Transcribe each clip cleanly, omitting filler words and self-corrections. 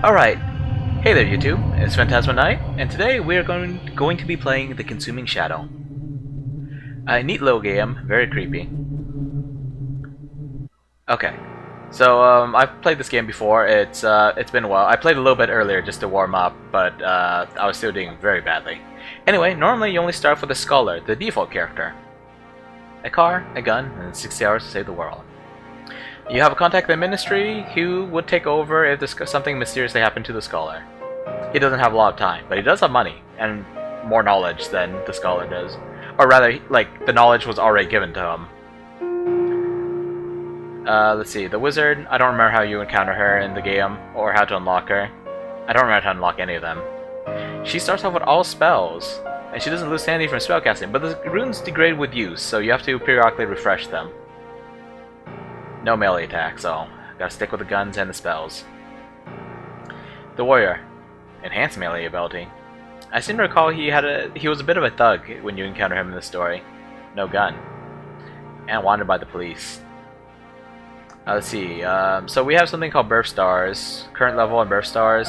Alright, hey there YouTube, it's Phantasma Knight, and today we are going to be playing The Consuming Shadow. A neat little game, very creepy. Okay, so I've played this game before, it's been a while. I played a little bit earlier just to warm up, but I was still doing very badly. Anyway, normally you only start with a scholar, the default character. A car, a gun, and 60 hours to save the world. You have a contact in the ministry who would take over if something mysteriously happened to the scholar. He doesn't have a lot of time, but he does have money, and more knowledge than the scholar does. Or rather, like, the knowledge was already given to him. Let's see, the wizard, I don't remember how you encounter her in the game, or how to unlock her. I don't remember how to unlock any of them. She starts off with all spells, and she doesn't lose sanity from spellcasting, but the runes degrade with use, so you have to periodically refresh them. No melee attack, so gotta stick with the guns and the spells. The warrior. Enhanced melee ability. I seem to recall he was a bit of a thug when you encounter him in the story. No gun. And wanted by the police. Let's see, so we have something called birth stars. Current level and birth stars.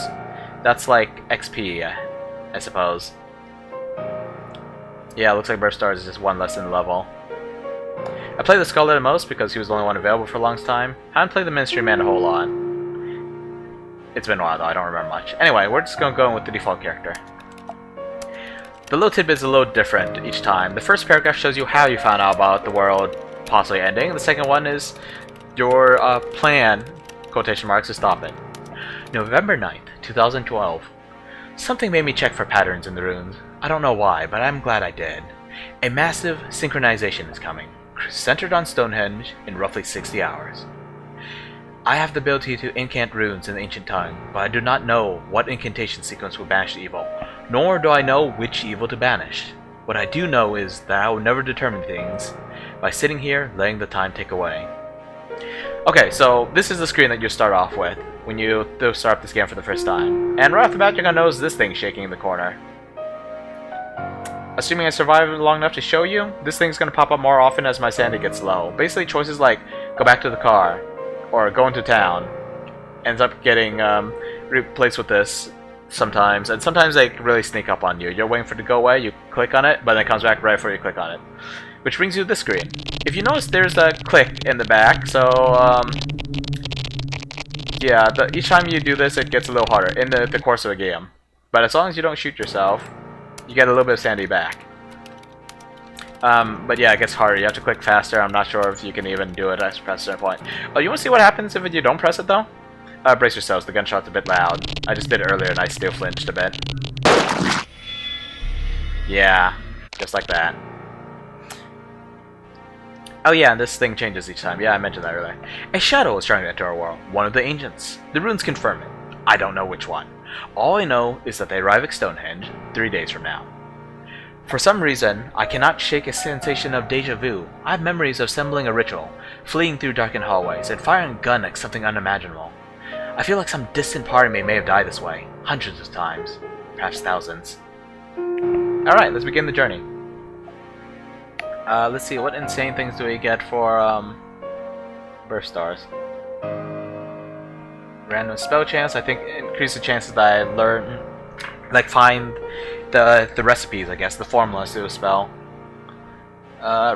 That's like XP, I suppose. Yeah, it looks like birth stars is just one less than the level. I played the Scholar the most because he was the only one available for a long time. I haven't played the Ministry Man a whole lot. It's been a while though, I don't remember much. Anyway, we're just gonna go in with the default character. The little tidbit's a little different each time. The first paragraph shows you how you found out about the world possibly ending. The second one is your plan, quotation marks, to stop it. November 9th, 2012. Something made me check for patterns in the runes. I don't know why, but I'm glad I did. A massive synchronization is coming, centered on Stonehenge in roughly 60 hours. I have the ability to incant runes in the ancient tongue, but I do not know what incantation sequence will banish evil, nor do I know which evil to banish. What I do know is that I will never determine things by sitting here letting the time tick away. Okay, so this is the screen that you start off with when you start up this game for the first time. And right off the bat, you're gonna notice this thing shaking in the corner. Assuming I survive long enough to show you, this thing's gonna pop up more often as my sanity gets low. Basically, choices like go back to the car or go into town ends up getting replaced with this sometimes, and sometimes they really sneak up on you. You're waiting for it to go away, you click on it, but then it comes back right before you click on it. Which brings you to this screen. If you notice, there's a click in the back, so yeah, each time you do this, it gets a little harder in the course of a game. But as long as you don't shoot yourself, you get a little bit of sanity back. But yeah, it gets harder. You have to click faster. I'm not sure if you can even do it at a certain point. Oh, you want to see what happens if you don't press it, though? Brace yourselves. The gunshot's a bit loud. I just did it earlier, and I still flinched a bit. Yeah, just like that. Oh yeah, and this thing changes each time. Yeah, I mentioned that earlier. A shadow is trying to enter our world. One of the ancients. The runes confirm it. I don't know which one. All I know is that they arrive at Stonehenge 3 days from now. For some reason, I cannot shake a sensation of deja vu. I have memories of assembling a ritual, fleeing through darkened hallways, and firing a gun at something unimaginable. I feel like some distant part of me may have died this way, hundreds of times, perhaps thousands. Alright, let's begin the journey. Let's see, what insane things do we get for, birth stars? Random spell chance, I think increase the chances that I learn, like find the recipes, I guess, the formulas to a spell.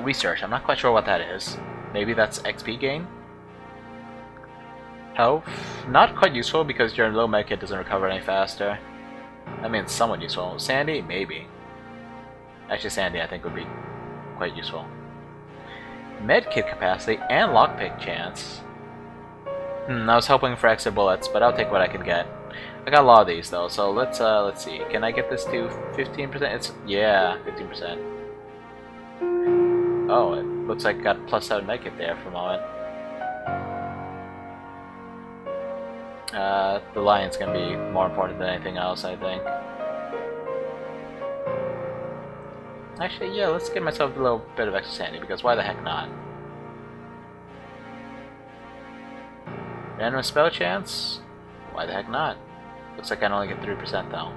Research, I'm not quite sure what that is. Maybe that's XP gain? Health, not quite useful because your low medkit doesn't recover any faster. I mean, it's somewhat useful. Sanity, maybe. Actually, sanity I think would be quite useful. Medkit capacity and lockpick chance. I was hoping for extra bullets, but I'll take what I can get. I got a lot of these though, so let's see. Can I get this to 15%? It's yeah, 15%. Oh, it looks like I got +7 medkit there for a moment. The lion's gonna be more important than anything else, I think. Actually, yeah, let's give myself a little bit of extra sanity, because why the heck not? Random spell chance? Why the heck not? Looks like I only get 3% though.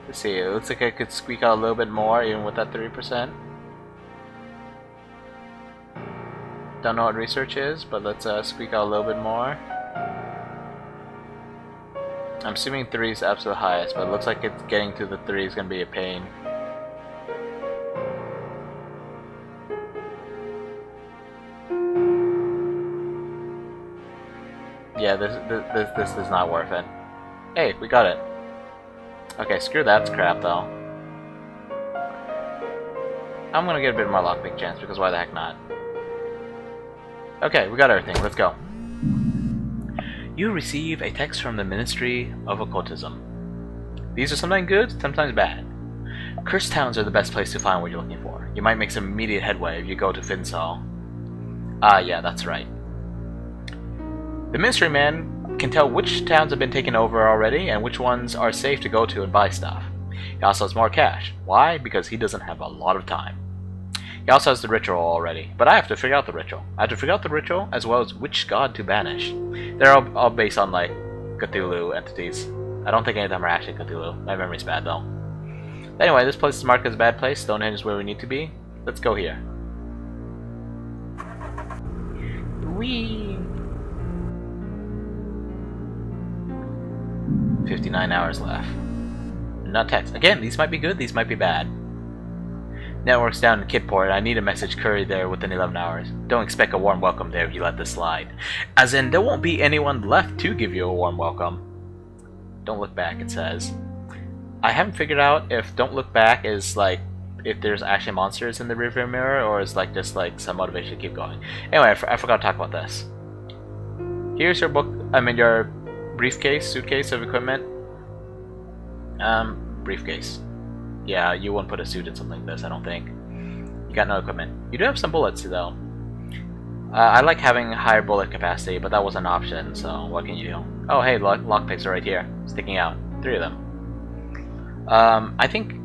Let's see, it looks like I could squeak out a little bit more even with that 3%. Don't know what research is, but let's squeak out a little bit more. I'm assuming 3 is absolute highest, but it looks like it's getting to the 3 is going to be a pain. Yeah, this is not worth it. Hey, we got it. Okay, screw that crap though. I'm gonna get a bit more lockpick chance because why the heck not? Okay, we got everything. Let's go. You receive a text from the Ministry of Occultism. These are sometimes good, sometimes bad. Cursed towns are the best place to find what you're looking for. You might make some immediate headway if you go to Finsall. Ah, yeah, that's right. The Ministry Man can tell which towns have been taken over already and which ones are safe to go to and buy stuff. He also has more cash. Why? Because he doesn't have a lot of time. He also has the ritual already, but I have to figure out the ritual. I have to figure out the ritual as well as which god to banish. They're all based on like Cthulhu entities. I don't think any of them are actually Cthulhu. My memory's bad though. Anyway, this place is marked as a bad place. Stonehenge is where we need to be. Let's go here. Whee! 59 hours left. Not text. Again, these might be good, these might be bad. Network's down in Kidport. I need a message couried there within 11 hours. Don't expect a warm welcome there if you let this slide. As in, there won't be anyone left to give you a warm welcome. Don't look back, it says. I haven't figured out if don't look back is like if there's actually monsters in the rearview mirror or is like just like some motivation to keep going. Anyway, I forgot to talk about this. Here's your book, your briefcase, suitcase of equipment. Briefcase. Yeah, you won't put a suit in something like this, I don't think. You got no equipment. You do have some bullets, though. I like having higher bullet capacity, but that was an option, so what can you do? Oh, hey, lockpicks are right here, sticking out. 3 of them. I think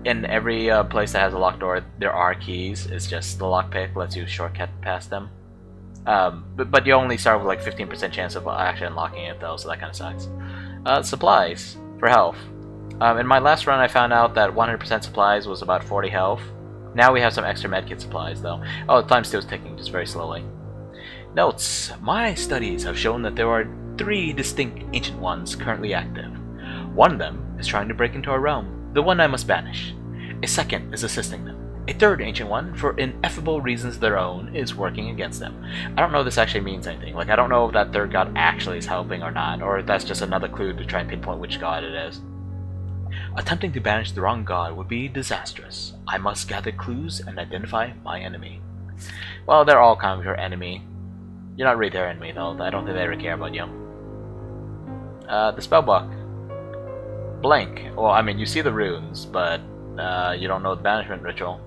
in every place that has a locked door, there are keys. It's just the lockpick lets you shortcut past them. But you only start with like 15% chance of actually unlocking it, though, so that kind of sucks. Supplies for health. In my last run I found out that 100% supplies was about 40 health. Now we have some extra medkit supplies though. Oh, the time still ticking, just very slowly. Notes. My studies have shown that there are 3 distinct Ancient Ones currently active. One of them is trying to break into our realm, the one I must banish. A second is assisting them. A third Ancient One, for ineffable reasons of their own, is working against them. I don't know if this actually means anything. Like, I don't know if that third god actually is helping or not, or if that's just another clue to try and pinpoint which god it is. Attempting to banish the wrong god would be disastrous. I must gather clues and identify my enemy. Well, they're all kind of your enemy. You're not really their enemy, though. I don't think they ever care about you. The spellbook. Blank. Well, you see the runes, but you don't know the banishment ritual.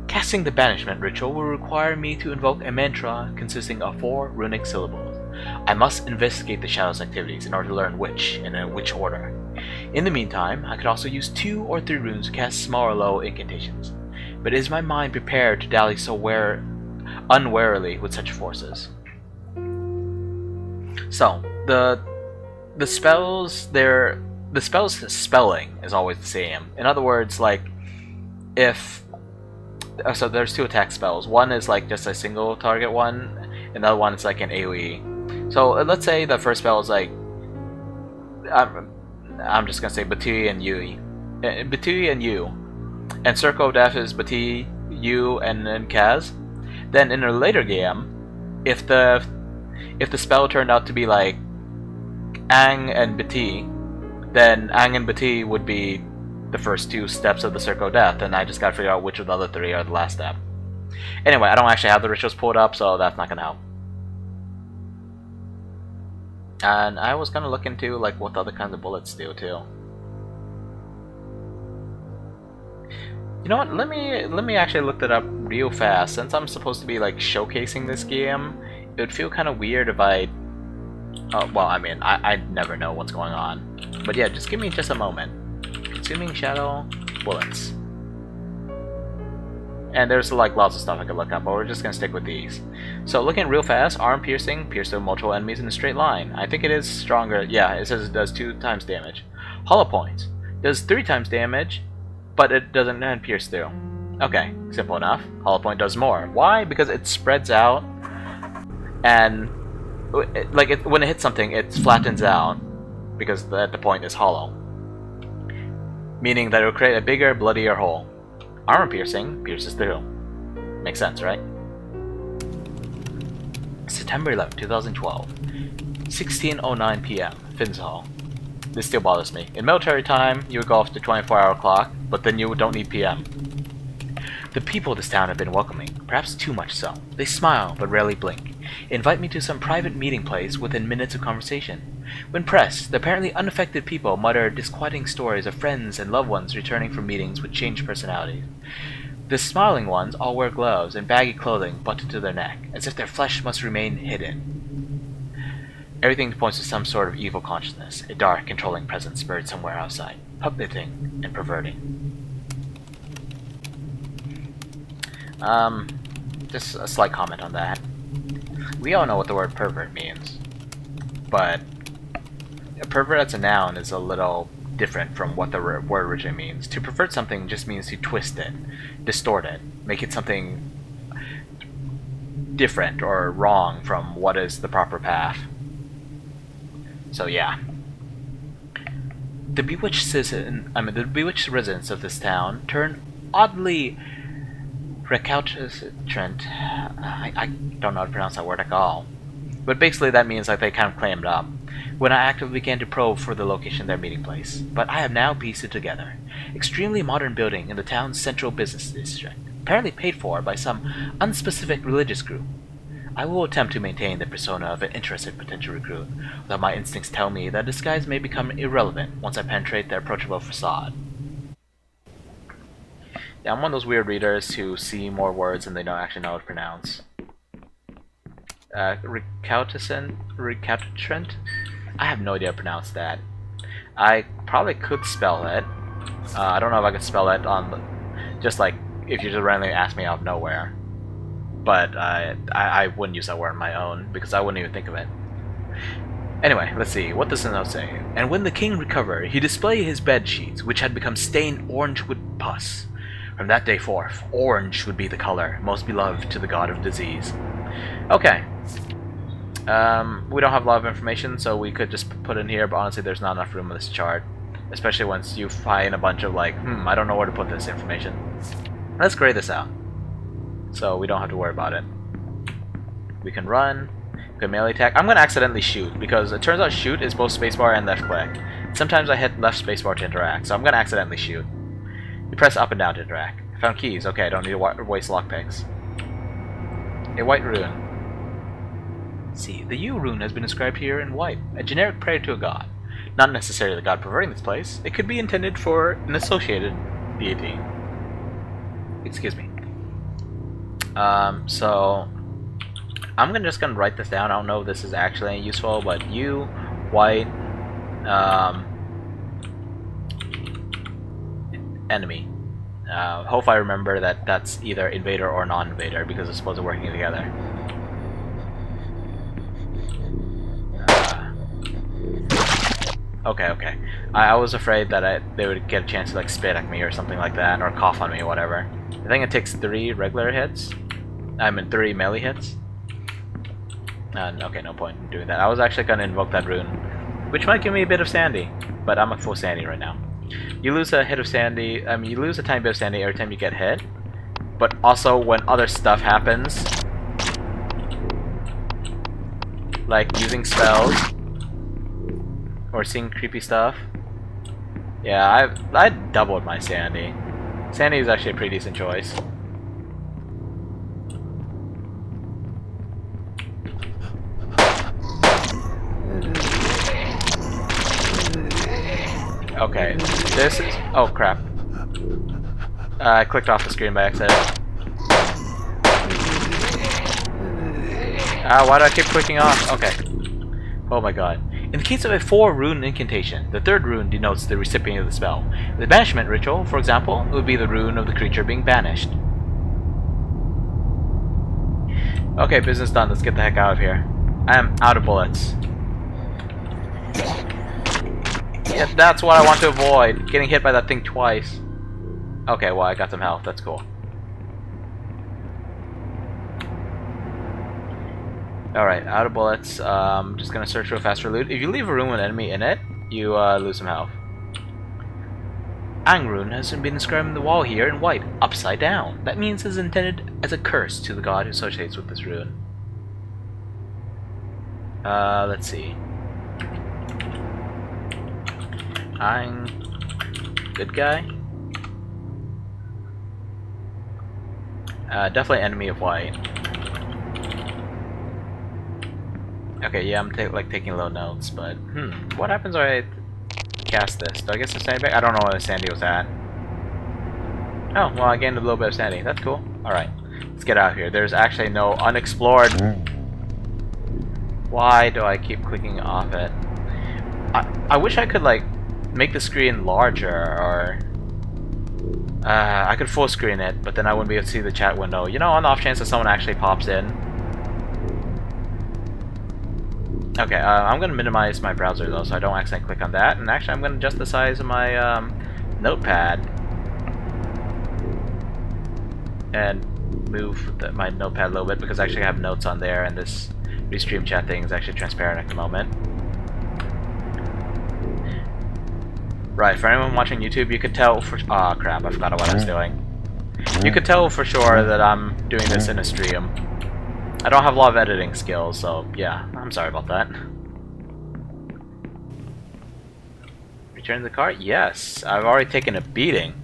Casting the banishment ritual will require me to invoke a mantra consisting of 4 runic syllables. I must investigate the Shadow's activities in order to learn which, and in which order. In the meantime, I could also use 2 or 3 runes to cast small or low incantations. But is my mind prepared to dally so unwarily with such forces? So, the spells, the spell's spelling is always the same. In other words, like, so there's 2 attack spells. One is like just a single target one, and the other one is like an AoE. So let's say the first spell is like, I'm just gonna say Bati and Yui. Bati and Yu. And Circle of Death is Bati, Yu, and then Kaz. Then in a later game, if the spell turned out to be like Ang and Bati, then Ang and Bati would be the first 2 steps of the Circle of Death, and I just gotta figure out which of the other 3 are the last step. Anyway, I don't actually have the rituals pulled up, so that's not gonna help. And I was gonna look into like what other kinds of bullets do too. You know what? Let me actually look that up real fast. Since I'm supposed to be like showcasing this game, it would feel kind of weird if I. Well, I never know what's going on. But yeah, just give me just a moment. Consuming shadow bullets. And there's like lots of stuff I could look up, but we're just gonna stick with these. So looking real fast, arm piercing, pierce through multiple enemies in a straight line. I think it is stronger. Yeah, it says it does 2 times damage. Hollow points does 3 times damage, but it doesn't pierce through. Okay, simple enough. Hollow point does more. Why? Because it spreads out, and when it hits something, it flattens out, because the point is hollow. Meaning that it will create a bigger, bloodier hole. Armor piercing pierces through. Makes sense, right? September 11, 2012. 16:09 p.m. Finn's Hall. This still bothers me. In military time, you would go off the 24-hour clock, but then you don't need PM. The people of this town have been welcoming, perhaps too much so. They smile, but rarely blink. Invite me to some private meeting place within minutes of conversation. When pressed, the apparently unaffected people mutter disquieting stories of friends and loved ones returning from meetings with changed personalities. The smiling ones all wear gloves and baggy clothing buttoned to their neck, as if their flesh must remain hidden. Everything points to some sort of evil consciousness, a dark, controlling presence buried somewhere outside, puppeting and perverting. Just a slight comment on that. We all know what the word pervert means, but a pervert as a noun is a little different from what the word originally means. To pervert something just means to twist it, distort it, make it something different or wrong from what is the proper path. So yeah. The bewitched residents of this town turn oddly recalcitrant. I don't know how to pronounce that word at all. But basically that means like they kind of clammed up when I actively began to probe for the location of their meeting place. But I have now pieced it together. Extremely modern building in the town's central business district, apparently paid for by some unspecific religious group. I will attempt to maintain the persona of an interested potential recruit, though my instincts tell me that disguise may become irrelevant once I penetrate their approachable facade. Yeah, I'm one of those weird readers who see more words than they don't actually know how to pronounce. Recalcitrant? I have no idea how to pronounce that. I probably could spell it. I don't know if I could spell it on just like if you just randomly ask me out of nowhere. But I wouldn't use that word on my own because I wouldn't even think of it. Anyway, let's see. What does the note say? And when the king recovered, he displayed his bed sheets, which had become stained orange with pus. From that day forth, orange would be the color most beloved to the god of disease. Okay. We don't have a lot of information, so we could just put in here, but honestly there's not enough room on this chart. Especially once you find a bunch of like, I don't know where to put this information. Let's grade this out, so we don't have to worry about it. We can run, we can melee attack. I'm going to accidentally shoot, because it turns out shoot is both spacebar and left click. Sometimes I hit left spacebar to interact, so I'm going to accidentally shoot. You press up and down to interact. I found keys. Okay, I don't need to waste lockpicks. A white rune. See, the U rune has been inscribed here in white, a generic prayer to a god. Not necessarily the god perverting this place. It could be intended for an associated deity. Excuse me. So I'm just gonna write this down. I don't know if this is actually useful, but U, white, enemy. Hope I remember that that's either invader or non-invader because it's supposed to be working together. Okay. I was afraid that they would get a chance to like spit at me or something like that, or cough on me or whatever. I think it takes 3 regular hits. I mean 3 melee hits. Okay, no point in doing that. I was actually gonna invoke that rune, which might give me a bit of sanity, but I'm at full sanity right now. You lose a hit of sanity. You lose a tiny bit of sanity every time you get hit, but also when other stuff happens, like using spells or seeing creepy stuff. Yeah, I doubled my sanity. Sanity is actually a pretty decent choice. Okay, this is... oh crap. I clicked off the screen by accident. Why do I keep clicking off? Okay. Oh my god. In the case of a 4-rune incantation, the 3rd rune denotes the recipient of the spell. In the banishment ritual, for example, it would be the rune of the creature being banished. Okay, business done. Let's get the heck out of here. I am out of bullets. Yeah, that's what I want to avoid. Getting hit by that thing twice. Okay, well, I got some health. That's cool. Alright, out of bullets. Just gonna search real fast for loot. If you leave a room with an enemy in it, you lose some health. Angrun has been inscribed on the wall here in white, upside down. That means it's intended as a curse to the god who associates with this rune. Let's see. I'm good guy. Definitely enemy of white. Okay, yeah, I'm taking little notes, but what happens when I cast this? Do I get some sanity back? I don't know where the sanity was at. Oh, well, I gained a little bit of sanity. That's cool. Alright, let's get out of here. There's actually no unexplored. Why do I keep clicking off it? I wish I could, like, make the screen larger, or I could full screen it, but then I wouldn't be able to see the chat window. You know, on the off chance that someone actually pops in. Okay, I'm going to minimize my browser though, so I don't accidentally click on that. And actually, I'm going to adjust the size of my notepad. And move my notepad a little bit, because actually I have notes on there, and this restream chat thing is actually transparent at the moment. Right, for anyone watching YouTube, you could tell for... Aw, crap, I forgot what I was doing. You could tell for sure that I'm doing this in a stream. I don't have a lot of editing skills, so yeah, I'm sorry about that. Return to the car? Yes, I've already taken a beating.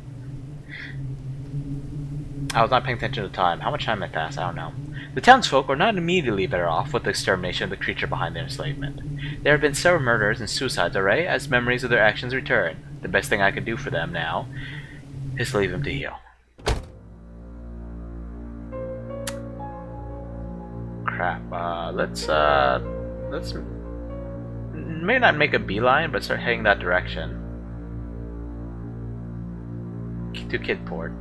I was not paying attention to the time. How much time had passed? I don't know. The townsfolk are not immediately better off with the extermination of the creature behind their enslavement. There have been several murders and suicides already, as memories of their actions return. The best thing I can do for them now is leave them to heal. Crap. Let's maybe not make a beeline, but start heading that direction. To Kidport.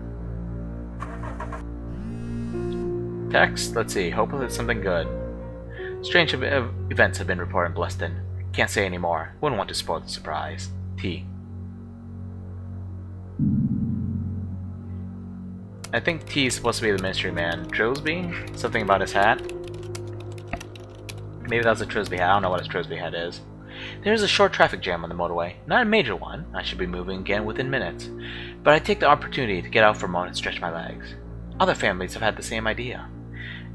Text? Let's see. Hopefully it's something good. Strange events have been reported in Blueston. Can't say any more. Wouldn't want to spoil the surprise. T. I think T is supposed to be the mystery man. Trosby? Something about his hat? Maybe that's a Trosby hat. I don't know what his Trosby hat is. There's a short traffic jam on the motorway. Not a major one. I should be moving again within minutes. But I take the opportunity to get out for a moment and stretch my legs. Other families have had the same idea.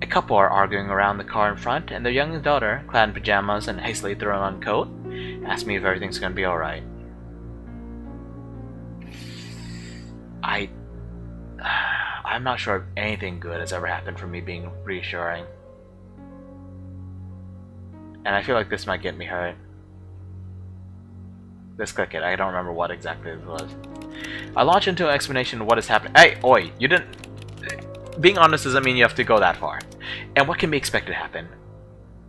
A couple are arguing around the car in front, and their young daughter, clad in pajamas and hastily throwing on a coat, asks me if everything's going to be alright. I'm not sure if anything good has ever happened from me being reassuring. And I feel like this might get me hurt. Let's click it. I don't remember what exactly it was. I launch into an explanation of what is happening. Hey, oi, you didn't... Being honest doesn't mean you have to go that far. And what can be expected to happen?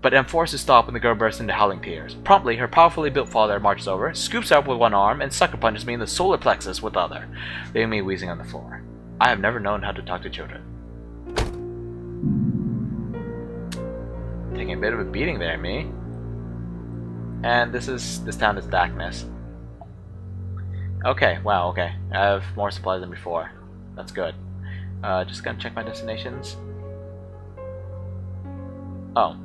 But I'm forced to stop when the girl bursts into howling tears. Promptly, her powerfully built father marches over, scoops her up with one arm, and sucker punches me in the solar plexus with the other, leaving me wheezing on the floor. I have never known how to talk to children. Taking a bit of a beating there, me. And this town is darkness. Okay, wow, okay. I have more supplies than before. That's good. Just gonna check my destinations. Oh,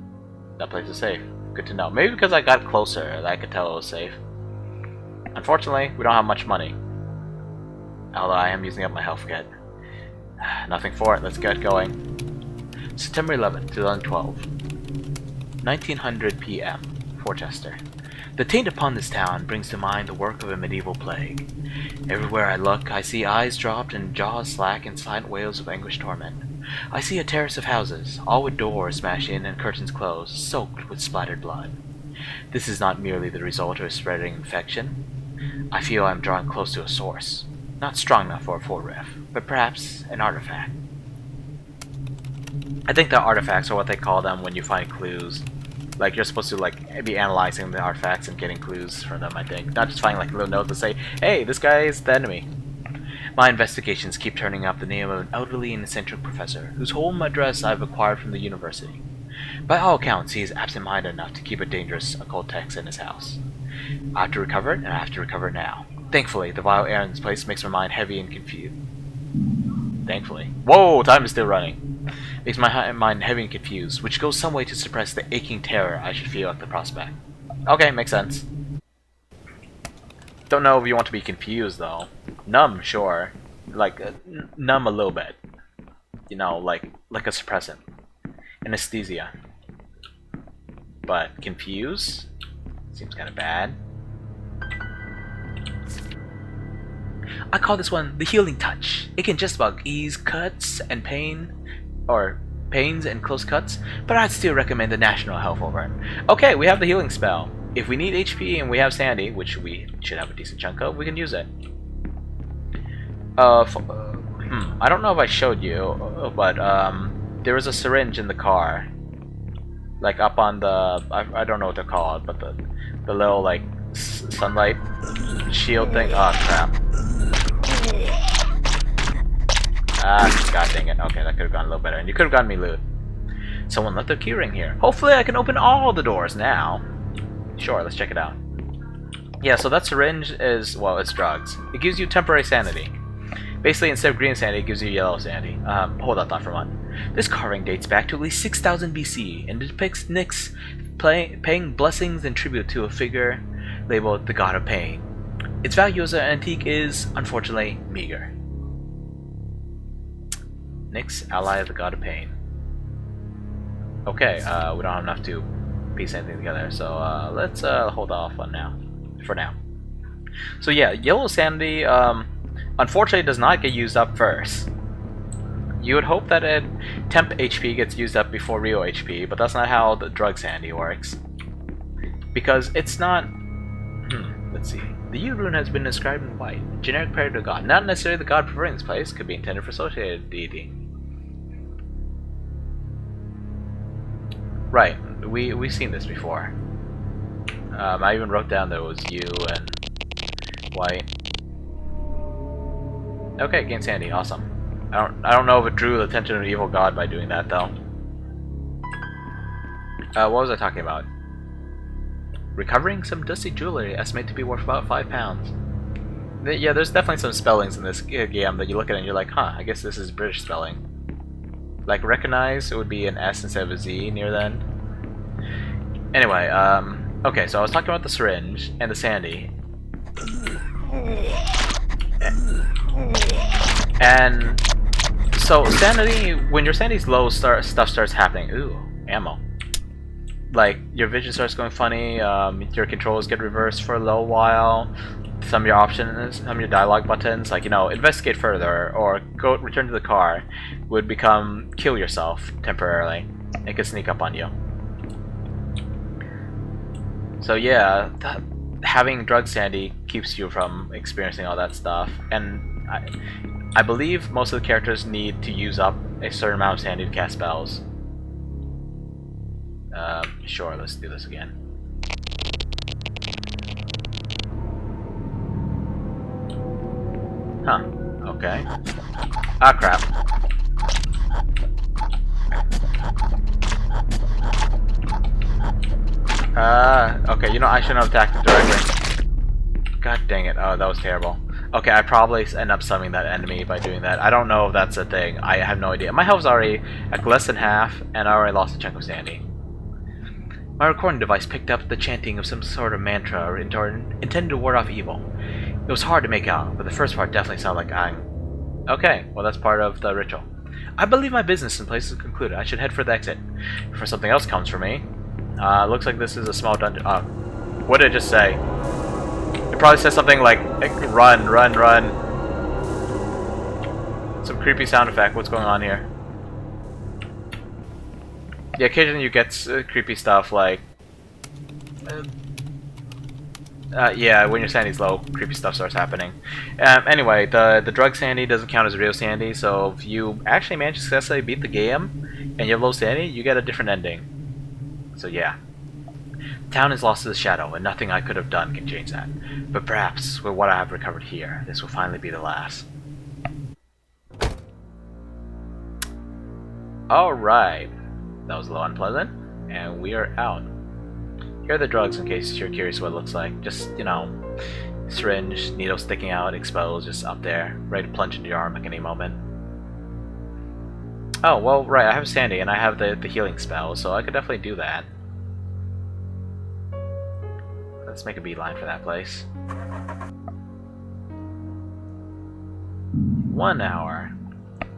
that place is safe. Good to know. Maybe because I got closer that I could tell it was safe. Unfortunately, we don't have much money. Although I am using up my health kit. Nothing for it, let's get going. September 11th, 2012. 1900 p.m. Forchester. The taint upon this town brings to mind the work of a medieval plague. Everywhere I look, I see eyes dropped and jaws slack in silent wails of anguished torment. I see a terrace of houses, all with doors smashed in and curtains closed, soaked with splattered blood. This is not merely the result of a spreading infection. I feel I am drawing close to a source. Not strong enough for a full riff, but perhaps an artifact. I think the artifacts are what they call them when you find clues. Like, you're supposed to, like, be analyzing the artifacts and getting clues from them, I think. Not just finding, like, little notes that say, hey, this guy is the enemy. My investigations keep turning up the name of an elderly and eccentric professor, whose home address I've acquired from the university. By all accounts, he is absent-minded enough to keep a dangerous occult text in his house. I have to recover it, and I have to recover it now. Thankfully, the vile air in this place makes my mind heavy and confused. Thankfully. Whoa, time is still running. Makes my mind heavy and confused, which goes some way to suppress the aching terror I should feel at the prospect. Okay, makes sense. Don't know if you want to be confused though. Numb, sure. Like numb a little bit. You know, like a suppressant. Anesthesia. But confused? Seems kind of bad. I call this one the healing touch. It can just about ease cuts and pains and close cuts, but I'd still recommend the National Health over it. Okay, we have the healing spell. If we need HP and we have Sanity, which we should have a decent chunk of, we can use it. I don't know if I showed you, but there was a syringe in the car, like up on the I don't know what they're called, but the little like sunlight shield thing. Oh crap! Ah, god dang it. Okay, that could have gone a little better, and you could have gotten me loot. Someone left their keyring here. Hopefully, I can open all the doors now. Sure, let's check it out. Yeah, so that syringe is, well, it's drugs. It gives you temporary sanity. Basically, instead of green sanity, it gives you yellow sanity. Hold that thought for a moment. This carving dates back to at least 6000 BC and depicts Nyx paying blessings and tribute to a figure labeled the God of Pain. Its value as an antique is, unfortunately, meager. Nyx, ally of the God of Pain. Okay, we don't have enough to piece anything together, so let's hold off on now. For now. So yeah, yellow sanity, unfortunately, does not get used up first. You would hope that temp HP gets used up before real HP, but that's not how the drug sanity works. Because it's not... let's see. The U rune has been inscribed in white. Generic prayer to God. Not necessarily the God preferring this place. Could be intended for associated deity. Right. We've seen this before. I even wrote down that it was U and white. Okay, gain sanity. Awesome. I don't know if it drew the attention of an evil god by doing that though. What was I talking about? Recovering some dusty jewelry, estimated to be worth about £5. Yeah, there's definitely some spellings in this game that you look at it and you're like, huh, I guess this is British spelling. Like recognize, it would be an S instead of a Z near the end. Anyway, okay, so I was talking about the syringe and the sanity. And so sanity, when your sanity's low, stuff starts happening. Ooh, ammo. Like your vision starts going funny. Your controls get reversed for a little while. Some of your options, some of your dialogue buttons, like investigate further or return to the car, would become kill yourself temporarily. It could sneak up on you. So yeah, having drug sanity keeps you from experiencing all that stuff, and I believe most of the characters need to use up a certain amount of sanity to cast spells. Sure, let's do this again. Huh, okay. Ah, crap. Okay, I shouldn't have attacked it directly. God dang it, oh, that was terrible. Okay, I probably end up summoning that enemy by doing that. I don't know if that's a thing. I have no idea. My health's already at less than half, and I already lost a chunk of sanity. My recording device picked up the chanting of some sort of mantra intended to ward off evil. It was hard to make out, but the first part definitely sounded like I'm... Okay, well that's part of the ritual. I believe my business in place is concluded. I should head for the exit. Before something else comes for me. Looks like this is a small dungeon. What did it just say? It probably says something like, run, run, run. Some creepy sound effect. What's going on here? Yeah, occasionally you get creepy stuff like... yeah, when your sanity's low, creepy stuff starts happening. Anyway, the drug sanity doesn't count as real sanity, so if you actually manage to successfully beat the game and you have low sanity, you get a different ending. So yeah. The town is lost to the shadow, and nothing I could have done can change that. But perhaps, with what I have recovered here, this will finally be the last. Alright. That was a little unpleasant, and we are out. Here are the drugs in case you're curious what it looks like. Just, syringe, needle sticking out, exposed, just up there, ready to plunge into your arm at any moment. Oh, well, right, I have Sandy, and I have the healing spell, so I could definitely do that. Let's make a beeline for that place. 1 hour.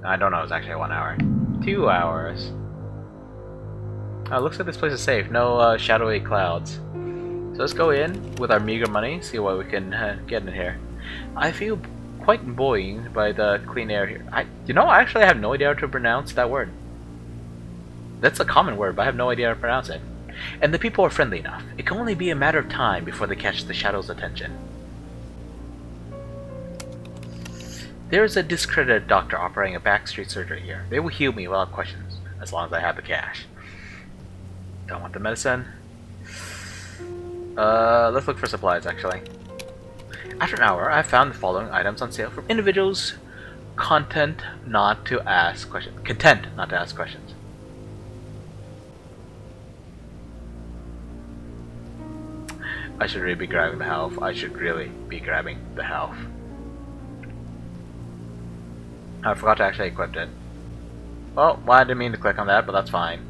I don't know, it's actually 1 hour. 2 hours. Oh, looks like this place is safe. No shadowy clouds. So let's go in with our meager money, see what we can get in here. I feel quite buoyed by the clean air here. I actually have no idea how to pronounce that word. That's a common word, but I have no idea how to pronounce it. And the people are friendly enough. It can only be a matter of time before they catch the Shadow's attention. There is a discredited doctor operating a backstreet surgery here. They will heal me without questions, as long as I have the cash. Don't want the medicine. Let's look for supplies, actually. After an hour, I found the following items on sale from individuals content not to ask questions. Content not to ask questions. I should really be grabbing the health. I forgot to actually equip it. Oh, well, I didn't mean to click on that, but that's fine.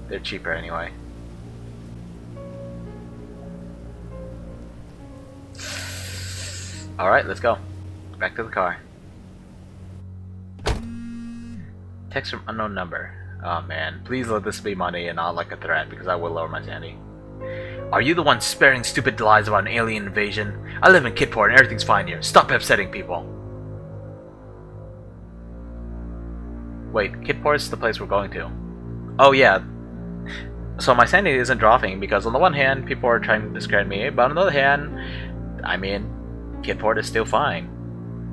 They're cheaper anyway. Alright, let's go. Back to the car. Text from unknown number. Oh man, please let this be money and not like a threat, because I will lower my sanity. Are you the one sparing stupid lies about an alien invasion? I live in Kidport and everything's fine here. Stop upsetting people. Wait, Kidport is the place we're going to. Oh yeah. So my sanity isn't dropping because on the one hand, people are trying to discredit me, but on the other hand, I mean, Kidport is still fine.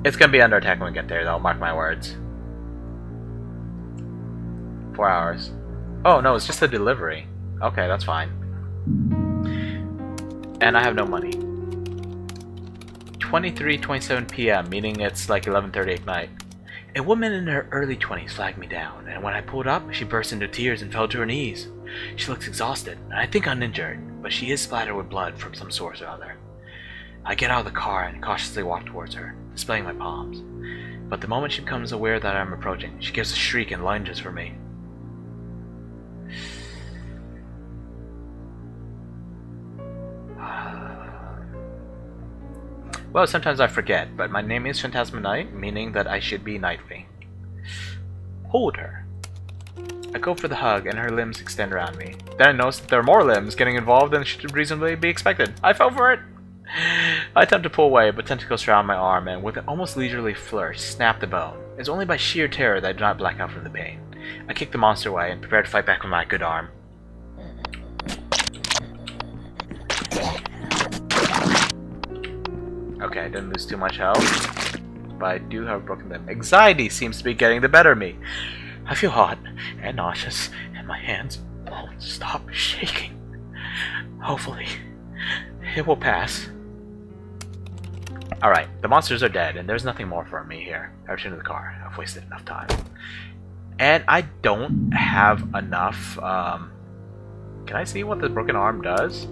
It's gonna be under attack when we get there though, mark my words. 4 hours. Oh no, it's just a delivery. Okay, that's fine. And I have no money. 23:27 p.m., meaning it's like 11:30 at night. A woman in her early 20s flagged me down, and when I pulled up, she burst into tears and fell to her knees. She looks exhausted, and I think uninjured, but she is splattered with blood from some source or other. I get out of the car and cautiously walk towards her, displaying my palms. But the moment she becomes aware that I am approaching, she gives a shriek and lunges for me. Well, sometimes I forget, but my name is Phantasma Knight, meaning that I should be knightly. Hold her. I go for the hug, and her limbs extend around me. Then I notice that there are more limbs getting involved than should reasonably be expected. I fell for it! I attempt to pull away, but tentacles surround my arm, and with an almost leisurely flourish, snap the bone. It's only by sheer terror that I do not black out from the pain. I kick the monster away, and prepare to fight back with my good arm. Okay, I didn't lose too much health, but I do have a broken limb. Anxiety seems to be getting the better of me. I feel hot and nauseous, and my hands won't stop shaking. Hopefully, it will pass. Alright, the monsters are dead, and there's nothing more for me here. I return to the car. I've wasted enough time. And I don't have enough, Can I see what the broken arm does?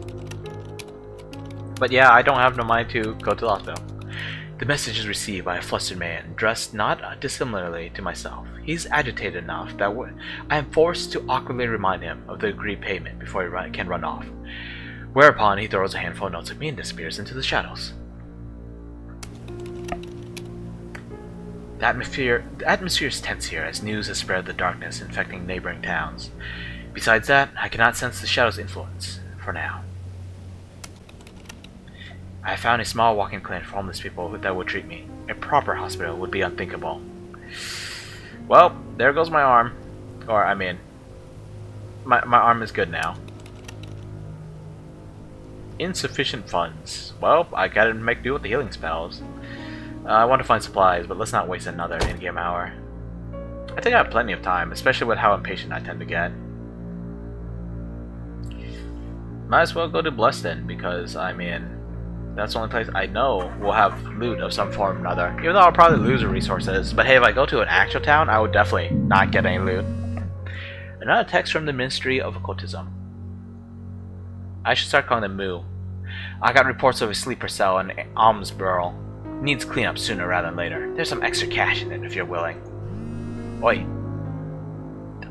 But yeah, I don't have no money to go to the hospital. The message is received by a flustered man, dressed not dissimilarly to myself. He's agitated enough that I am forced to awkwardly remind him of the agreed payment before he can run off. Whereupon he throws a handful of notes at me and disappears into the shadows. The atmosphere is tense here as news has spread the darkness infecting neighboring towns. Besides that, I cannot sense the shadow's influence, for now. I found a small walk-in clinic for homeless people that would treat me. A proper hospital would be unthinkable. Well, there goes my arm. Or, I mean, my arm is good now. Insufficient funds. Well, I gotta make do with the healing spells. I want to find supplies, but let's not waste another in-game hour. I think I have plenty of time, especially with how impatient I tend to get. Might as well go to Blueston, because, I mean, that's the only place I know will have loot of some form or another. Even though I'll probably lose the resources. But hey, if I go to an actual town, I would definitely not get any loot. Another text from the Ministry of Occultism. I should start calling them Moo. I got reports of a sleeper cell in Almsborough. Needs cleanup sooner rather than later. There's some extra cash in it if you're willing. Oi.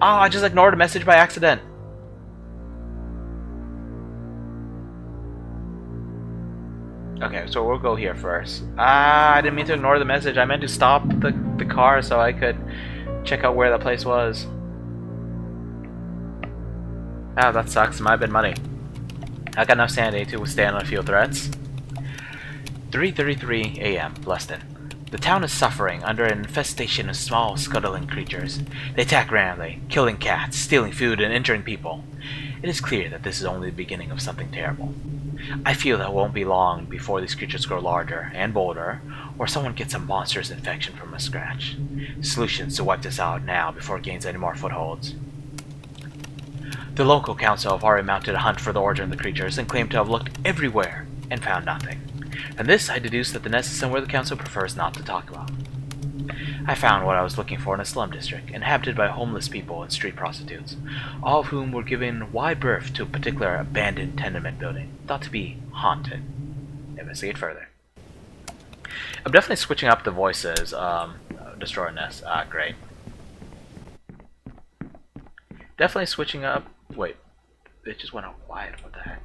Oh, I just ignored a message by accident. Okay, so we'll go here first. Ah, I didn't mean to ignore the message. I meant to stop the car so I could check out where that place was. Ah, that sucks. Might have been money. I got enough sanity to withstand a few threats. 3:33 a.m. Blueston. The town is suffering under an infestation of small, scuttling creatures. They attack randomly, killing cats, stealing food, and injuring people. It is clear that this is only the beginning of something terrible. I feel that it won't be long before these creatures grow larger and bolder, or someone gets a monstrous infection from a scratch. Solutions to wipe this out now before it gains any more footholds. The local council have already mounted a hunt for the origin of the creatures and claim to have looked everywhere and found nothing. From this, I deduce that the nest is somewhere the council prefers not to talk about. I found what I was looking for in a slum district, inhabited by homeless people and street prostitutes, all of whom were given wide berth to a particular abandoned tenement building, thought to be haunted. Investigate further. I'm definitely switching up the voices. Destroy nest. Ah, great. Definitely switching up. Wait, it just went out quiet. What the heck?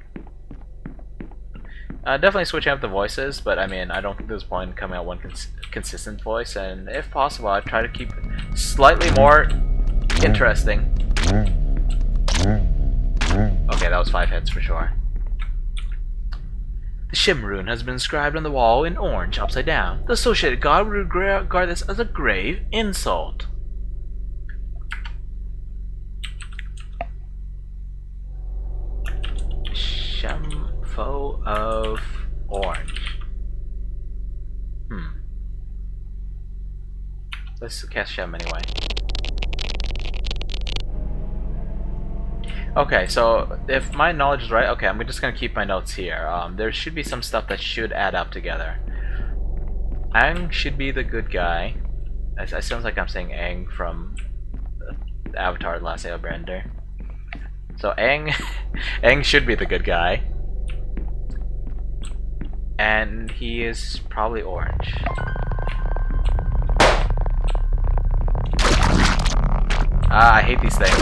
Definitely switching up the voices, but I mean, I don't think there's point in coming out one consistent voice, and if possible, I'd try to keep it slightly more interesting. Okay, that was 5 hits for sure. The Shim rune has been inscribed on the wall in orange, upside down. The associated god would regard this as a grave insult. Foe of orange. Let's cast Shem anyway. Okay, so if my knowledge is right, okay, I'm just gonna keep my notes here. There should be some stuff that should add up together. Aang should be the good guy. It sounds like I'm saying Aang from Avatar: The Last Airbender. So Aang, Aang should be the good guy. And he is probably orange. Ah, I hate these things.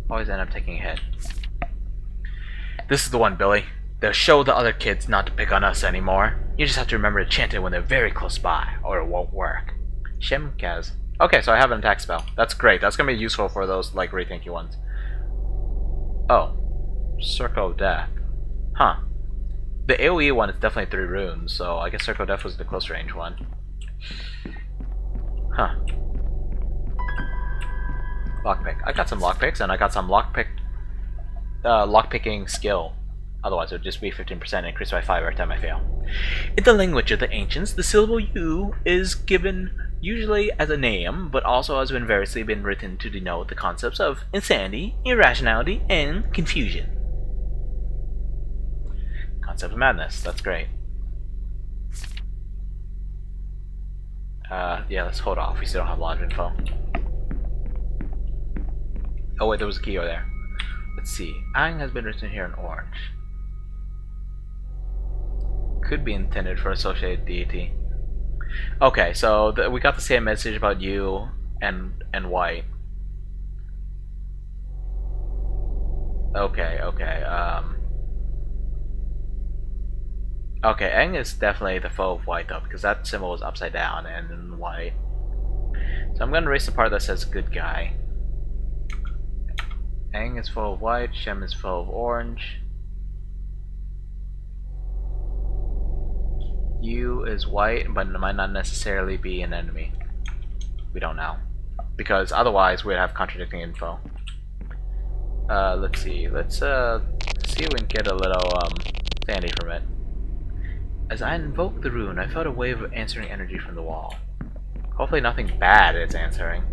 Always end up taking a hit. This is the one, Billy. They'll show the other kids not to pick on us anymore. You just have to remember to chant it when they're very close by, or it won't work. Shem Kaz. Okay, so I have an attack spell. That's great. That's gonna be useful for those, like, rethinky ones. Oh. Circle of Death. Huh. The AoE one is definitely 3 runes, so I guess Circle of Death was the close range one. Huh. Lockpick. I got some lockpicks, and I got some lockpicking skill. Otherwise, it would just be 15% increased by 5 every time I fail. In the language of the ancients, the syllable U is given usually as a name, but also has been variously been written to denote the concepts of insanity, irrationality, and confusion. Concept of madness. That's great. Yeah, let's hold off. We still don't have a lot of info. Oh wait, there was a key over there. Let's see. Aang has been written here in orange. Could be intended for associated deity. Okay, so we got the same message about you and white. Okay, okay. Okay, Aang is definitely the foe of white though, because that symbol is upside down and in white. So I'm gonna erase the part that says good guy. Aang is foe of white, Shem is foe of orange. You is white, but it might not necessarily be an enemy. We don't know. Because otherwise we'd have contradicting info. Let's see. Let's see if we can get a little sanity from it. As I invoked the rune, I felt a wave of answering energy from the wall. Hopefully nothing bad it's answering.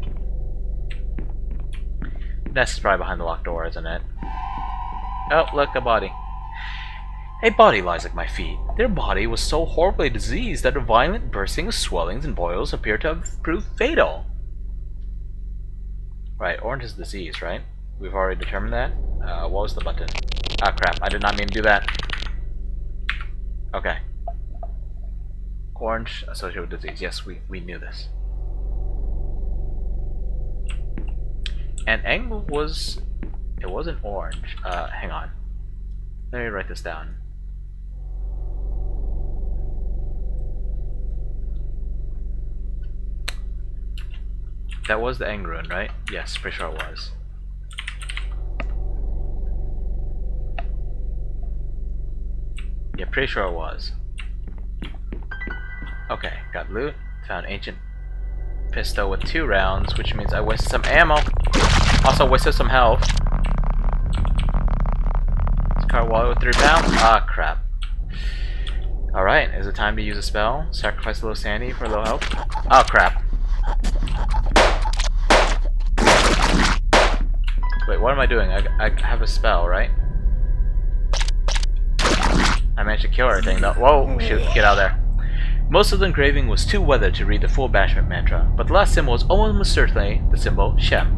Nest is probably behind the locked door, isn't it? Oh, look, a body. A body lies at my feet. Their body was so horribly diseased that a violent bursting of swellings and boils appeared to have proved fatal. Right, orange is disease, right? We've already determined that. What was the button? Ah, crap, I did not mean to do that. Okay. Orange associated with disease. Yes, we knew this. And Aang was... It wasn't orange. Hang on. Let me write this down. That was the End Rune, right? Yes, pretty sure it was. Yeah, pretty sure it was. Okay, got loot. Found ancient pistol with 2 rounds, which means I wasted some ammo. Also wasted some health. Car wallet with 3 pounds. Ah, crap. Alright, is it time to use a spell? Sacrifice a little sanity for a little health. Oh, crap. Wait, what am I doing? I have a spell, right? I managed to kill everything though. Whoa, shoot, get out of there. Most of the engraving was too weathered to read the full banishment mantra, but the last symbol was almost certainly the symbol Shem.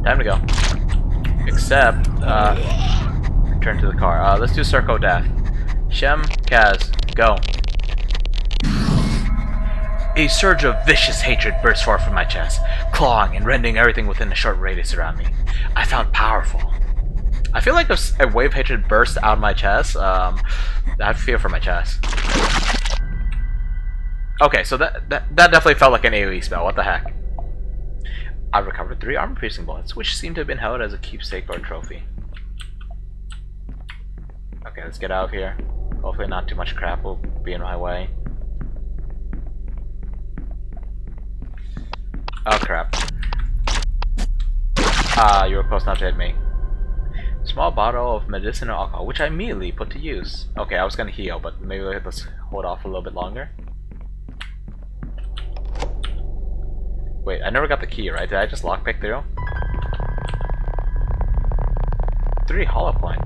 Time to go. Except, return to the car. Let's do Circle Death. Shem, Kaz, go. A surge of vicious hatred burst forth from my chest, clawing and rending everything within a short radius around me. I felt powerful. I feel like if a wave of hatred burst out of my chest, I'd fear for my chest. Okay, so that definitely felt like an AoE spell. What the heck? I recovered 3 armor-piercing bullets, which seem to have been held as a keepsake or a trophy. Okay, let's get out of here. Hopefully not too much crap will be in my way. Oh crap. Ah, you were close enough to hit me. Small bottle of medicinal alcohol, which I immediately put to use. Okay, I was gonna heal, but maybe let's hold off a little bit longer. Wait, I never got the key, right? Did I just lockpick through? 3 hollow point.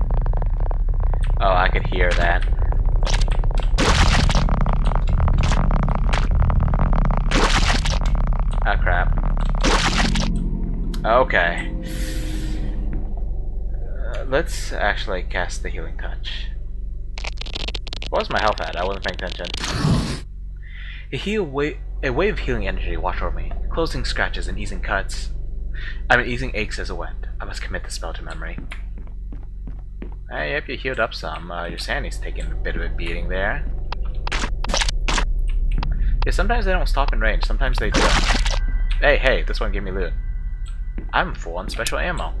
Oh, I could hear that. Ah, crap. Okay. Let's actually cast the Healing Touch. What was my health at? I wasn't paying attention. A wave of healing energy washed over me, closing scratches and easing cuts. Easing aches as it went. I must commit the spell to memory. Yep, you healed up some. Your sanity's taking a bit of a beating there. Yeah, sometimes they don't stop in range. Sometimes they do. Hey, this one gave me loot. I'm full on special ammo.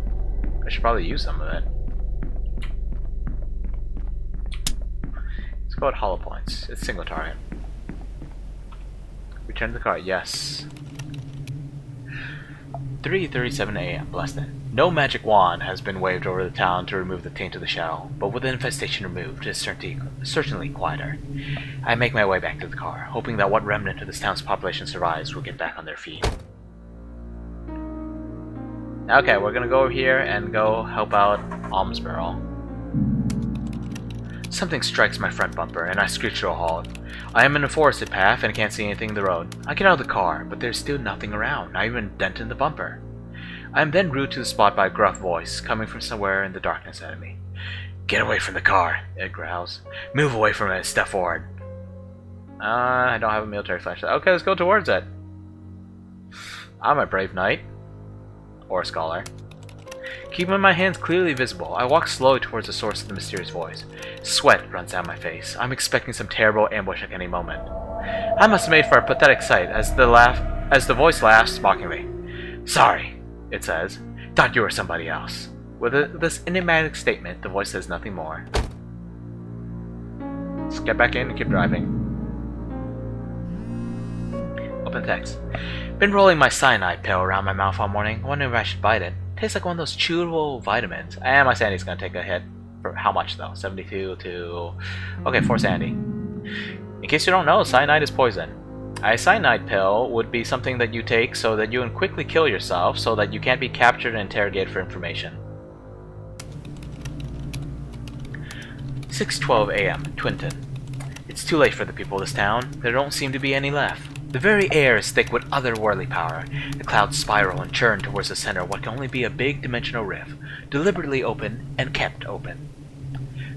I should probably use some of it. Let's go with hollow points. It's single target. Return to the car. Yes. 3:37 a.m. Blessed. No magic wand has been waved over the town to remove the taint of the shadow, but with the infestation removed, it is certainly quieter. I make my way back to the car, hoping that what remnant of this town's population survives will get back on their feet. Okay, we're gonna go over here and go help out Alms Barrel. Something strikes my front bumper, and I screech to a halt. I am in a forested path and can't see anything in the road. I get out of the car, but there's still nothing around, not even a dent in the bumper. I am then rooted to the spot by a gruff voice, coming from somewhere in the darkness ahead of me. Get away from the car, it growls. Move away from it and step forward. I don't have a military flashlight. Okay, let's go towards it. I'm a brave knight. Or a scholar. Keeping my hands clearly visible, I walk slowly towards the source of the mysterious voice. Sweat runs down my face. I'm expecting some terrible ambush at any moment. I must have made for a pathetic sight as the voice laughs mockingly. Sorry, it says. Thought you were somebody else. With this enigmatic statement, the voice says nothing more. Let's get back in and keep driving. Open text. Been rolling my cyanide pill around my mouth all morning, wondering if I should bite it. Tastes like one of those chewable vitamins. And my sanity's gonna take a hit. For how much though? 72 to... Okay, 4 sanity. In case you don't know, cyanide is poison. A cyanide pill would be something that you take so that you can quickly kill yourself so that you can't be captured and interrogated for information. 6:12 a.m. Twinton. It's too late for the people of this town. There don't seem to be any left. The very air is thick with otherworldly power. The clouds spiral and churn towards the center of what can only be a big dimensional rift, deliberately open and kept open.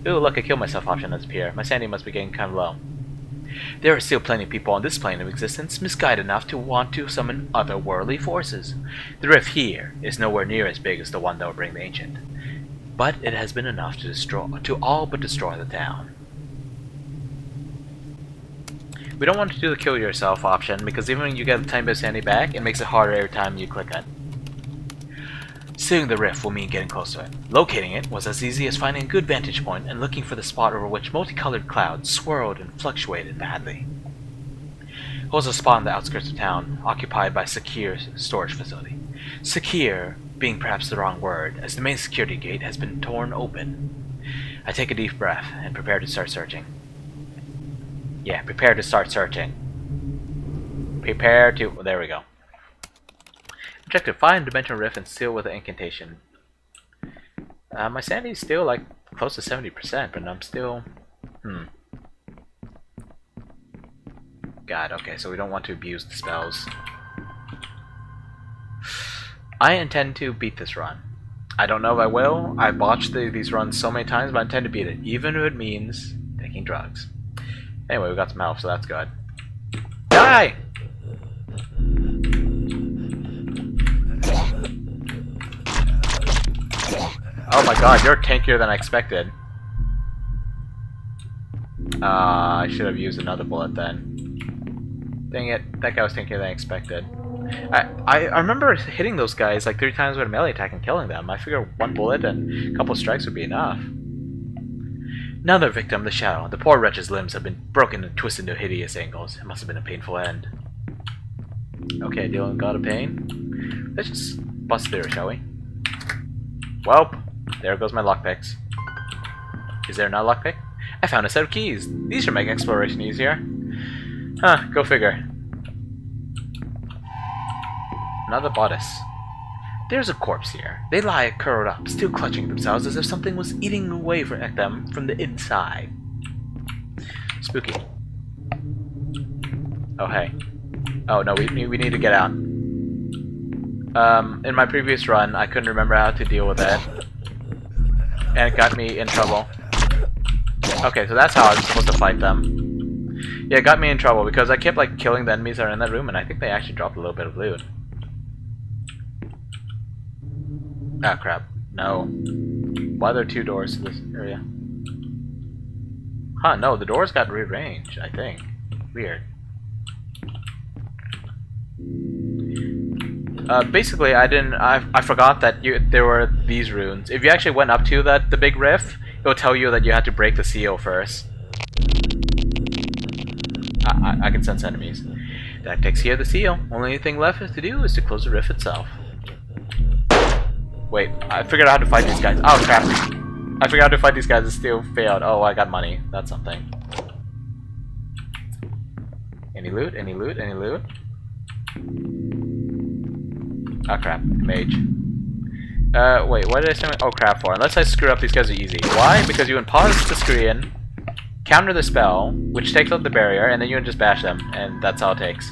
Ooh, look, a kill myself option does appear. My sanity must be getting kind of low. There are still plenty of people on this plane of existence misguided enough to want to summon otherworldly forces. The rift here is nowhere near as big as the one that will bring the Ancient, but it has been enough to all but destroy the town. We don't want to do the kill yourself option, because even when you get the tiny bit of sanity back, it makes it harder every time you click it. Seeing the rift will mean getting close to it. Locating it was as easy as finding a good vantage point and looking for the spot over which multicolored clouds swirled and fluctuated badly. It was a spot on the outskirts of town, occupied by Sakir's storage facility. Sakir being perhaps the wrong word, as the main security gate has been torn open. I take a deep breath and prepare to start searching. Yeah, prepare to start searching. Prepare to... There we go. Objective: find dimensional rift and seal with an incantation. My sanity is still like close to 70%, but I'm still... God, okay, so we don't want to abuse the spells. I intend to beat this run. I don't know if I will. I've botched these runs so many times, but I intend to beat it, even if it means taking drugs. Anyway, we got some health, so that's good. Die! Oh my god, you're tankier than I expected. I should have used another bullet then. Dang it, that guy was tankier than I expected. I remember hitting those guys like 3 times with a melee attack and killing them. I figured one bullet and a couple strikes would be enough. Another victim, the Shadow. The poor wretch's limbs have been broken and twisted into hideous angles. It must have been a painful end. Okay, dealing God of pain. Let's just bust through, shall we? Welp, there goes my lockpicks. Is there not a lockpick? I found a set of keys. These should make exploration easier. Huh, go figure. Another bodice. There's a corpse here. They lie curled up, still clutching themselves as if something was eating away at them from the inside. Spooky. Oh, hey. Oh, no, we need to get out. In my previous run, I couldn't remember how to deal with it. And it got me in trouble. Okay, so that's how I'm supposed to fight them. Yeah, it got me in trouble because I kept, like, killing the enemies that are in that room, and I think they actually dropped a little bit of loot. Ah, crap. No. Why are there 2 doors to this area? Huh, no, the doors got rearranged, I think. Weird. Basically, I forgot that there were these runes. If you actually went up to the big rift, it will tell you that you had to break the seal first. I can sense enemies. That takes care of the seal. Only thing left to do is to close the rift itself. Wait, I figured out how to fight these guys. Oh crap! I figured out how to fight these guys and still failed. Oh, I got money. That's something. Any loot? Any loot? Any loot? Oh crap, mage. Wait, what did I say? Oh crap for? Unless I screw up, these guys are easy. Why? Because you can pause the screen, counter the spell, which takes out the barrier, and then you can just bash them, and that's all it takes.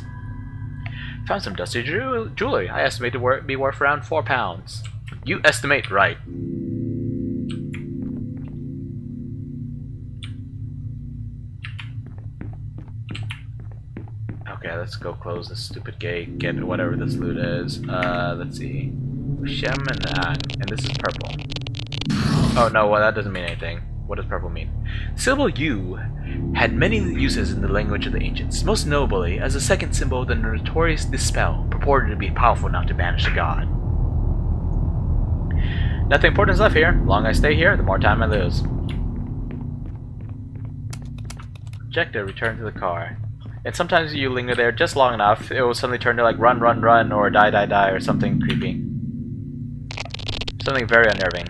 Found some dusty jewelry. I estimate to be worth around 4 pounds. You estimate right. Okay, let's go close this stupid gate, get whatever this loot is. Let's see. Shem and this is purple. Oh no, well that doesn't mean anything. What does purple mean? Symbol U had many uses in the language of the ancients, most notably as a second symbol of the notorious dispel, purported to be powerful enough to banish a god. Nothing important is left here. The longer I stay here, the more time I lose. Objective, return to the car. And sometimes you linger there just long enough, it will suddenly turn to like run, run, run, or die, die, die, or something creepy. Something very unnerving.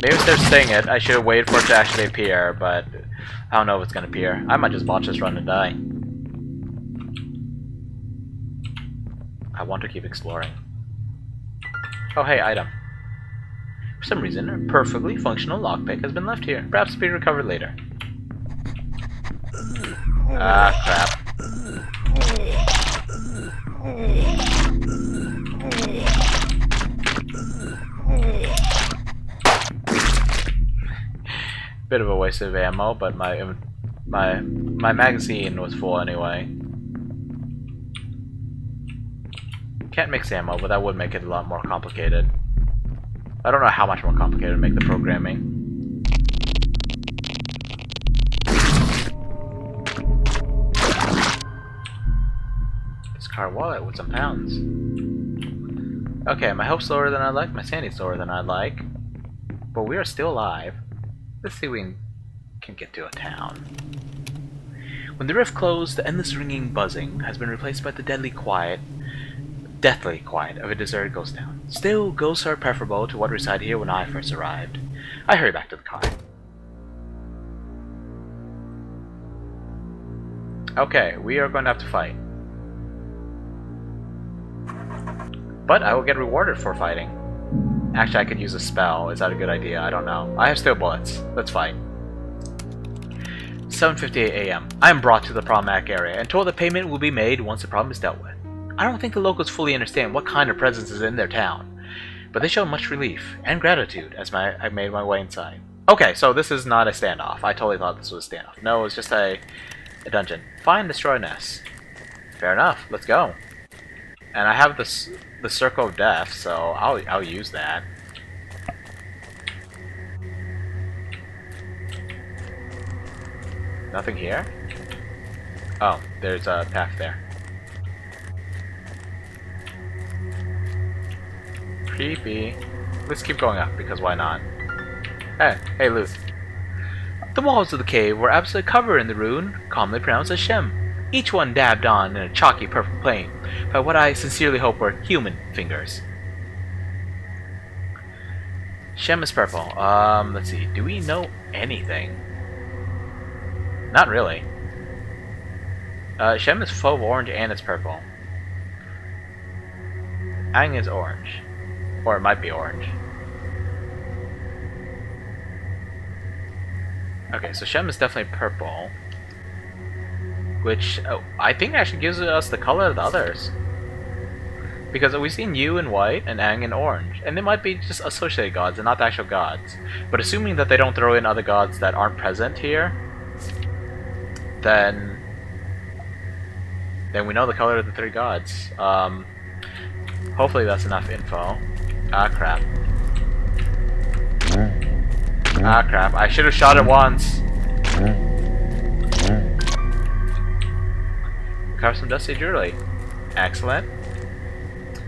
Maybe instead of saying it, I should have waited for it to actually appear, but I don't know if it's going to appear. I might just botch this run and die. I want to keep exploring. Oh hey, item. For some reason, a perfectly functional lockpick has been left here. Perhaps be recovered later. Ah, crap. Bit of a waste of ammo, but my magazine was full anyway. Can't mix ammo, but that would make it a lot more complicated. I don't know how much more complicated to make the programming. card wallet with some pounds. Okay, my health's lower than I'd like, my sanity's lower than I'd like. But we are still alive. Let's see if we can get to a town. When the rift closed, the endless ringing buzzing has been replaced by the deathly quiet of a deserted ghost town. Still, ghosts are preferable to what resided here when I first arrived. I hurry back to the car. Okay, we are going to have to fight. But I will get rewarded for fighting. Actually, I could use a spell. Is that a good idea? I don't know. I have steel bullets. Let's fight. 7:58 a.m. I am brought to the problematic area and told that payment will be made once the problem is dealt with. I don't think the locals fully understand what kind of presence is in their town, but they show much relief and gratitude as I made my way inside. Okay, so this is not a standoff. I totally thought this was a standoff. No, it's just a dungeon. Find destroy nest. Fair enough. Let's go. And I have the circle of death, so I'll use that. Nothing here? Oh, there's a path there. Creepy. Let's keep going up, because why not? Hey, loot. The walls of the cave were absolutely covered in the rune, commonly pronounced as Shem. Each one dabbed on in a chalky purple plane by what I sincerely hope were human fingers. Shem is purple. Let's see. Do we know anything? Not really. Shem is fauve orange and it's purple. Ang is orange. Or it might be orange. Okay, so Shem is definitely purple. Which, I think actually gives us the color of the others. Because we've seen Yu in white and Ang in orange. And they might be just associated gods and not the actual gods. But assuming that they don't throw in other gods that aren't present here, then we know the color of the three gods. Hopefully that's enough info. Ah, crap. Ah, crap. I should have shot it once. Recover some dusty jewelry. Excellent.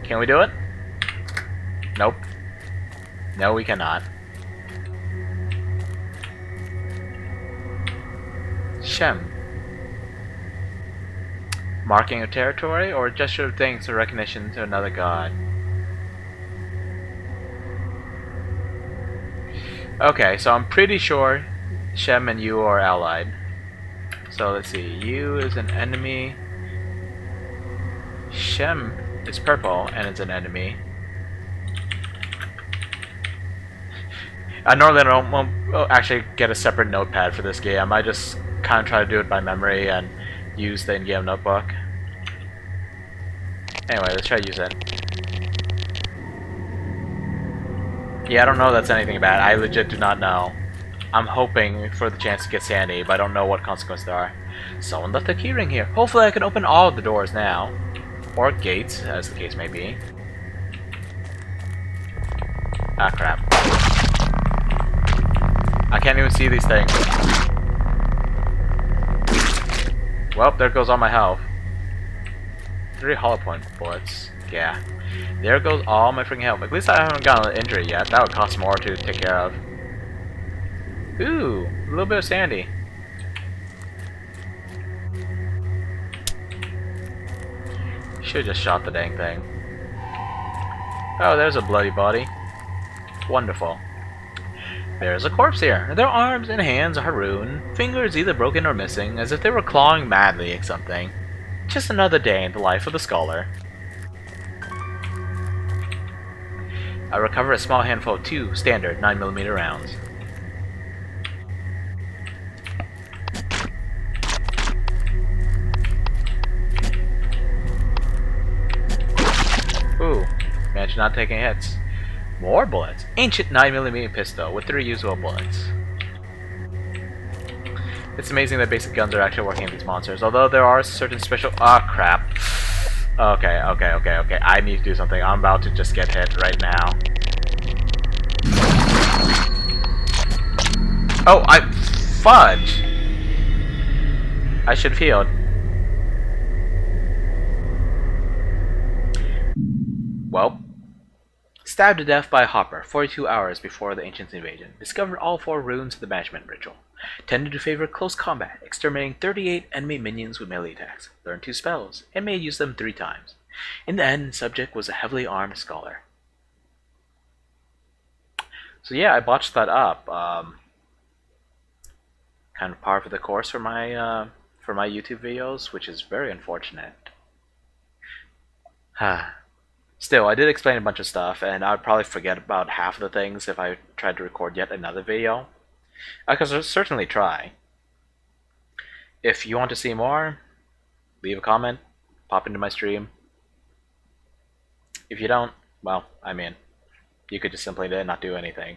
Can we do it? Nope. No, we cannot. Shem. Marking of territory or a gesture of thanks or recognition to another god. Okay, so I'm pretty sure Shem and Yu are allied. So let's see. Yu is an enemy. Shem is purple and it's an enemy. I normally don't actually get a separate notepad for this game. I just kind of try to do it by memory and use the in-game notebook. Anyway, let's try to use it. Yeah, I don't know if that's anything bad. I legit do not know. I'm hoping for the chance to get Sanity, but I don't know what consequences there are. Someone left a keyring here. Hopefully I can open all of the doors now. Or gates, as the case may be. Ah, crap. I can't even see these things. Well, there goes all my health. 3 hollow point bullets. Yeah. There goes all my freaking health. At least I haven't gotten an injury yet. That would cost more to take care of. Ooh, a little bit of sanity. Should've just shot the dang thing. Oh, there's a bloody body. Wonderful. There's a corpse here. Their arms and hands are ruined, fingers either broken or missing, as if they were clawing madly at something. Just another day in the life of the scholar. I recover a small handful of 2 standard 9mm rounds. Ooh, managed not taking hits. More bullets. Ancient 9mm pistol with 3 usable bullets. It's amazing that basic guns are actually working at these monsters, although there are certain special... Ah, crap. Okay. I need to do something. I'm about to just get hit right now. Oh, fudge! I should have healed. Stabbed to death by a hopper 42 hours before the Ancients' invasion. Discovered all 4 runes of the banishment ritual. Tended to favor close combat, exterminating 38 enemy minions with melee attacks. Learned 2 spells, and may use them 3 times. In the end, subject was a heavily armed scholar. So yeah, I botched that up. Kind of par for the course for my YouTube videos, which is very unfortunate. Still, I did explain a bunch of stuff, and I'd probably forget about half of the things if I tried to record yet another video. I could certainly try. If you want to see more, leave a comment, pop into my stream. If you don't, well, I mean, you could just simply not do anything.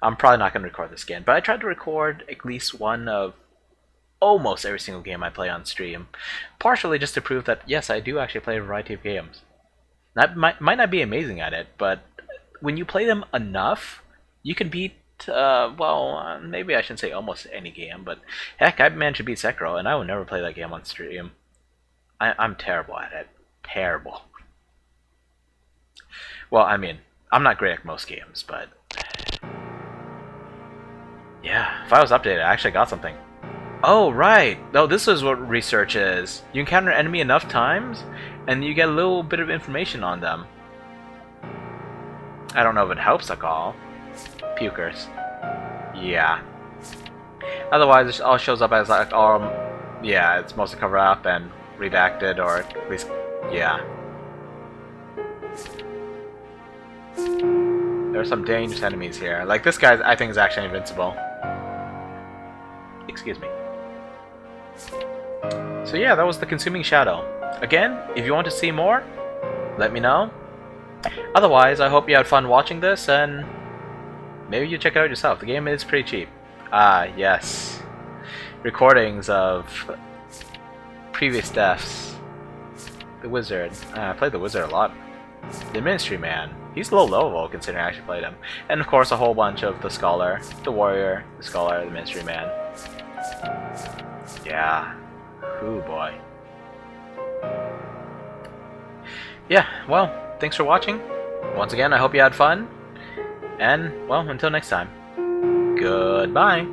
I'm probably not going to record this again, but I tried to record at least one of almost every single game I play on stream, partially just to prove that, yes, I do actually play a variety of games. That might not be amazing at it, but when you play them enough, you can beat, maybe I shouldn't say almost any game, but heck, I managed to beat Sekiro, and I will never play that game on stream. I'm terrible at it. Terrible. Well, I mean, I'm not great at most games, but yeah, if I was updated, I actually got something. Oh, right! No, this is what research is. You encounter an enemy enough times, and you get a little bit of information on them. I don't know if it helps at all. Pukers. Yeah. Otherwise, it all shows up as like, yeah, it's mostly covered up and redacted, or at least, yeah. There are some dangerous enemies here. Like this guy, I think is actually invincible. Excuse me. So yeah, that was the Consuming Shadow. Again, if you want to see more, let me know. Otherwise, I hope you had fun watching this, and maybe you check it out yourself. The game is pretty cheap. Ah, yes. Recordings of previous deaths. The Wizard. I played the Wizard a lot. The Ministry Man. He's low level considering I actually played him. And of course a whole bunch of the Scholar, the Warrior, the Scholar, the Ministry Man. Yeah. Ooh boy. Yeah, well, thanks for watching. Once again, I hope you had fun. And, well, until next time. Goodbye.